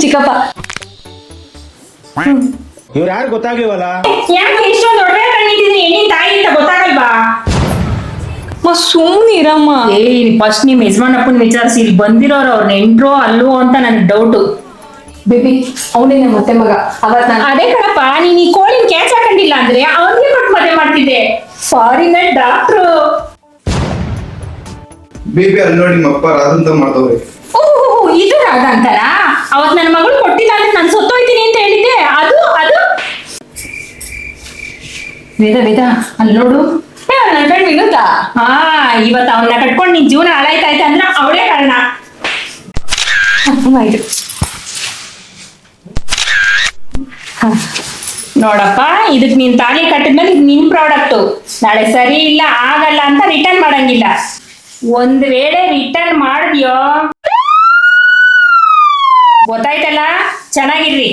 ಚಿಕ್ಕಪ್ಪ. ಇವ್ರು ಯಾರು ಗೊತ್ತಾಗ್ಲಿವಲ್ಲ? ಯಾಕೆ ಇಷ್ಟೊಂದು ದೊಡ್ಡ ಕಣ್ಣಿಟ್ಟಿದ್ದೀನಿ? ಹೆಣ್ಣಿನ ತಾಯಿ ಅಂತ ಗೊತ್ತಾಗಲ್ವಾ? ಸುಮ್ನಿರಮ್ಮ. ಫಸ್ಟ್ ನಿಮ್ ಯಜಮಾನಪ್ಪನ ವಿಚಾರಿಸಿ, ಇಲ್ಲಿ ಬಂದಿರೋರು ಅವ್ರ ನೆಂಟ್ರೋ ಅಲ್ಲೋ ಅಂತ ನನ್ಗೆ ಡೌಟು. ಬೇಬಿ ಅವನೇನೆ ಮತ್ತೆ ಮಗ. ಅವತ್ ನಾನು ಅದೇ ಕಣಪ್ಪ, ನೀನ್ ಈ ಕೋಳಿನ ಕ್ಯಾಚ್ ಹಾಕೊಂಡಿಲ್ಲ ಅಂದ್ರೆ ಅವನಿಗೆ ಕೊಟ್ಟು ಮದುವೆ ಮಾಡ್ತಿದ್ದೆ. Foreigner doctor. ಬೇಬಿ ಅಲ್ಲಿ ನೋಡಿ ನಿಮ್ಮಪ್ಪ ರಾದಂತ ಮಾಡ್ದವ್ರೆ. ಓಹ್, ಇದು ರಾಧ ಅಂತಾರ? ಅವತ್ ನನ್ನ ಮಗಳು ಕೊಟ್ಟಿಲ್ಲ ಅಂದ್ರೆ ನಾನು ಸತ್ತೋಯ್ತೀನಿ ಅಂತ ಹೇಳಿದ್ದೆ. ಅದು ವೇದ ವೇದ ಅಲ್ಲಿ ನೋಡು. ನನ್ನ ಕಣ್ಣು ವಿನುತಾ. ಇವತ್ತು ಅವನ್ನ ಕಟ್ಕೊಂಡು ನಿನ್ ಜೀವನ ಹಾಳಾಯ್ತಾಯ್ತ ಅಂದ್ರೆ ಅವಳೇ ಕಾರಣ. ಆಯ್ತು ನೋಡಪ್ಪ, ಇದಕ್ ನೀನ್ ತಾಳಿ ಕಟ್ಟಿದ್ಮೇಲೆ ಇದು ನಿನ್ ಪ್ರಾಡಕ್ಟು. ನಾಳೆ ಸರಿ ಇಲ್ಲ ಆಗಲ್ಲ ಅಂತ ರಿಟರ್ನ್ ಮಾಡಂಗಿಲ್ಲ. ಒಂದ್ ವೇಳೆ ರಿಟರ್ನ್ ಮಾಡಿದ್ಯೋ ಗೊತ್ತಾಯ್ತಲ್ಲ, ಚೆನ್ನಾಗಿರ್ರಿ.